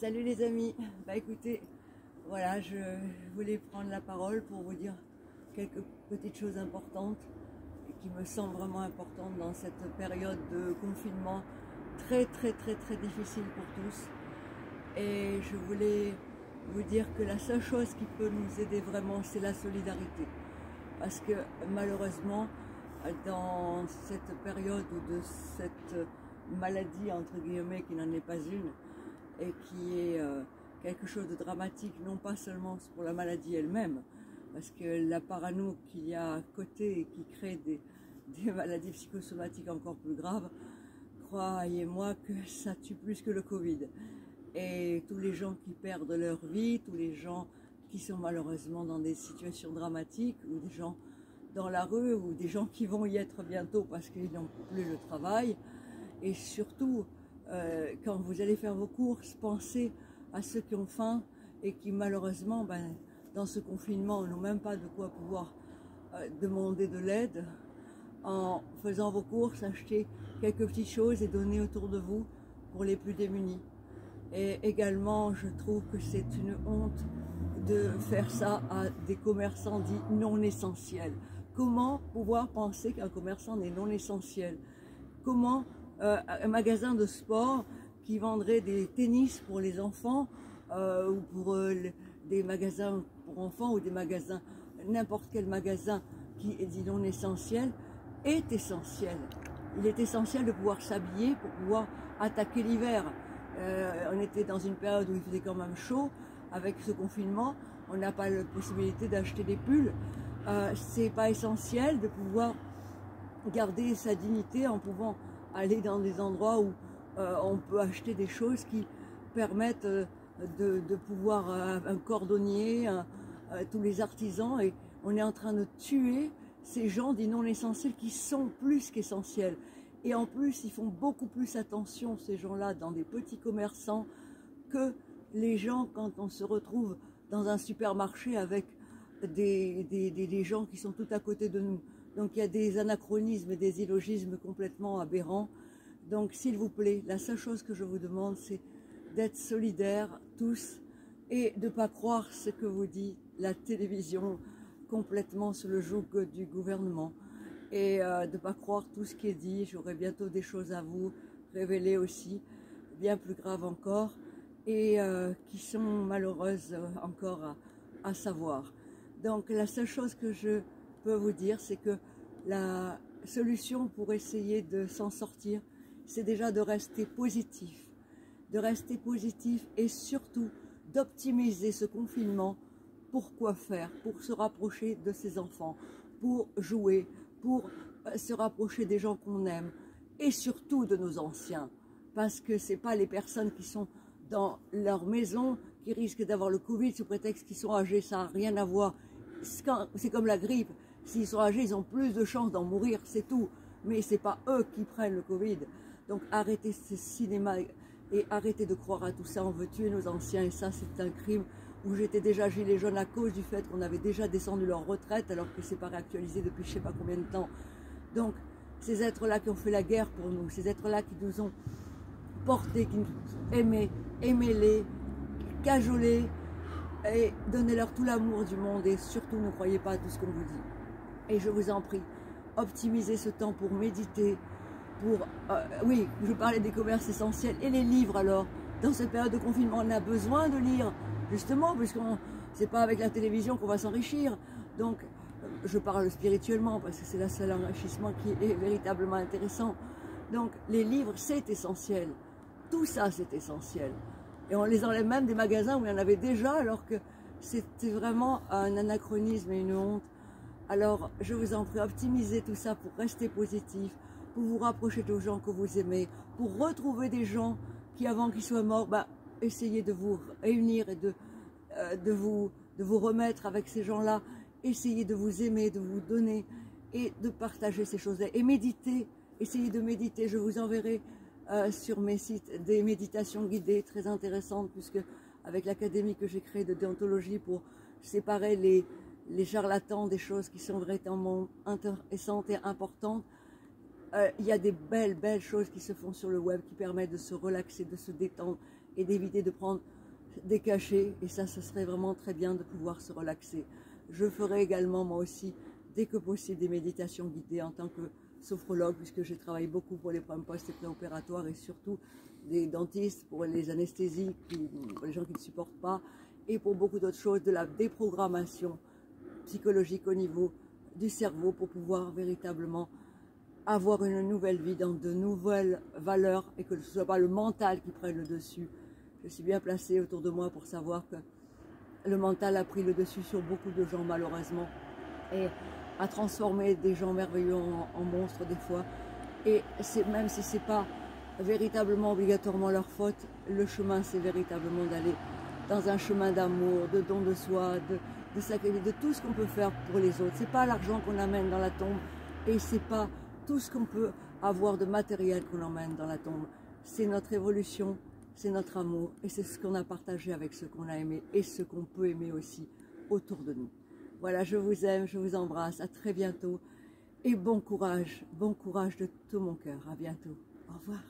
Salut les amis, bah écoutez, voilà, je voulais prendre la parole pour vous dire quelques petites choses importantes et qui me semblent vraiment importantes dans cette période de confinement très difficile pour tous. Et je voulais vous dire que la seule chose qui peut nous aider vraiment, c'est la solidarité. Parce que malheureusement, dans cette période ou de cette maladie, entre guillemets, qui n'en est pas une, et qui est quelque chose de dramatique, non pas seulement pour la maladie elle-même, parce que la parano qu'il y a à côté et qui crée des maladies psychosomatiques encore plus graves, croyez-moi que ça tue plus que le Covid. Et tous les gens qui perdent leur vie, tous les gens qui sont malheureusement dans des situations dramatiques, ou des gens dans la rue, ou des gens qui vont y être bientôt parce qu'ils n'ont plus le travail, et surtout, quand vous allez faire vos courses, pensez à ceux qui ont faim et qui malheureusement, dans ce confinement, n'ont même pas de quoi pouvoir demander de l'aide. En faisant vos courses, achetez quelques petites choses et donnez autour de vous pour les plus démunis. Et également, je trouve que c'est une honte de faire ça à des commerçants dits non essentiels. Comment pouvoir penser qu'un commerçant est non essentiel? Comment un magasin de sport qui vendrait des tennis pour les enfants ou pour des magasins pour enfants ou des magasins, n'importe quel magasin qui est dit non essentiel, est essentiel. Il est essentiel de pouvoir s'habiller pour pouvoir attaquer l'hiver. On était dans une période où il faisait quand même chaud. Avec ce confinement, on n'a pas la possibilité d'acheter des pulls. C'est pas essentiel de pouvoir garder sa dignité en pouvant aller dans des endroits où on peut acheter des choses qui permettent de pouvoir un cordonnier, tous les artisans, et on est en train de tuer ces gens dits non essentiels qui sont plus qu'essentiels. Et en plus, ils font beaucoup plus attention, ces gens-là, dans des petits commerçants, que les gens quand on se retrouve dans un supermarché avec des gens qui sont tout à côté de nous. Donc il y a des anachronismes et des illogismes complètement aberrants. Donc s'il vous plaît, la seule chose que je vous demande, c'est d'être solidaires tous et de ne pas croire ce que vous dit la télévision complètement sous le joug du gouvernement. Et de ne pas croire tout ce qui est dit. J'aurai bientôt des choses à vous révéler aussi, bien plus graves encore, et qui sont malheureuses encore à savoir. Donc la seule chose que je peux vous dire, c'est que la solution pour essayer de s'en sortir, c'est déjà de rester positif. De rester positif et surtout d'optimiser ce confinement. Pour quoi faire? Pour se rapprocher de ses enfants, pour jouer, pour se rapprocher des gens qu'on aime et surtout de nos anciens. Parce que ce n'est pas les personnes qui sont dans leur maison qui risquent d'avoir le Covid sous prétexte qu'ils sont âgés, ça n'a rien à voir. C'est comme la grippe, s'ils sont âgés, ils ont plus de chances d'en mourir, c'est tout. Mais ce n'est pas eux qui prennent le Covid. Donc arrêtez ce cinéma et arrêtez de croire à tout ça. On veut tuer nos anciens et ça c'est un crime. Où j'étais déjà gilet jaune à cause du fait qu'on avait déjà descendu leur retraite alors que c'est pas réactualisé depuis je sais pas combien de temps. Donc ces êtres-là qui ont fait la guerre pour nous, ces êtres-là qui nous ont portés, qui nous ont aimés, aimez-les, cajolez et donnez-leur tout l'amour du monde et surtout ne croyez pas à tout ce qu'on vous dit. Et je vous en prie, optimisez ce temps pour méditer, pour... oui, je parlais des commerces essentiels et les livres alors. Dans cette période de confinement, on a besoin de lire, justement, puisqu'on c'est pas avec la télévision qu'on va s'enrichir. Donc, je parle spirituellement, parce que c'est le seul enrichissement qui est véritablement intéressant. Donc, les livres, c'est essentiel. Tout ça, c'est essentiel. Et on les enlève même des magasins où il y en avait déjà, alors que c'était vraiment un anachronisme et une honte. Alors, je vous en prie, optimisez tout ça pour rester positif, pour vous rapprocher des gens que vous aimez, pour retrouver des gens qui, avant qu'ils soient morts, essayez de vous réunir et de vous remettre avec ces gens-là. Essayez de vous aimer, de vous donner et de partager ces choses-là. Et méditez, essayez de méditer. Je vous enverrai sur mes sites des méditations guidées très intéressantes, puisque avec l'académie que j'ai créée de déontologie pour séparer les charlatans des choses qui sont véritablement intéressantes et importantes, Il y a des belles choses qui se font sur le web qui permettent de se relaxer, de se détendre et d'éviter de prendre des cachets. Et ça, ce serait vraiment très bien de pouvoir se relaxer. Je ferai également, moi aussi, dès que possible, des méditations guidées en tant que sophrologue, puisque je travaille beaucoup pour les problèmes post- et préopératoires et surtout des dentistes, pour les anesthésies, pour les gens qui ne supportent pas, et pour beaucoup d'autres choses, de la déprogrammation psychologique au niveau du cerveau pour pouvoir véritablement avoir une nouvelle vie dans de nouvelles valeurs et que ce ne soit pas le mental qui prenne le dessus. Je suis bien placée autour de moi pour savoir que le mental a pris le dessus sur beaucoup de gens malheureusement et a transformé des gens merveilleux en monstres des fois. Et même si ce n'est pas véritablement obligatoirement leur faute, le chemin c'est véritablement d'aller dans un chemin d'amour, de don de soi, de sacrifice, de tout ce qu'on peut faire pour les autres. C'est pas l'argent qu'on amène dans la tombe et c'est pas tout ce qu'on peut avoir de matériel qu'on emmène dans la tombe. C'est notre évolution, c'est notre amour et c'est ce qu'on a partagé avec ceux qu'on a aimés et ceux qu'on peut aimer aussi autour de nous. Voilà, je vous aime, je vous embrasse, à très bientôt et bon courage de tout mon cœur. À bientôt. Au revoir.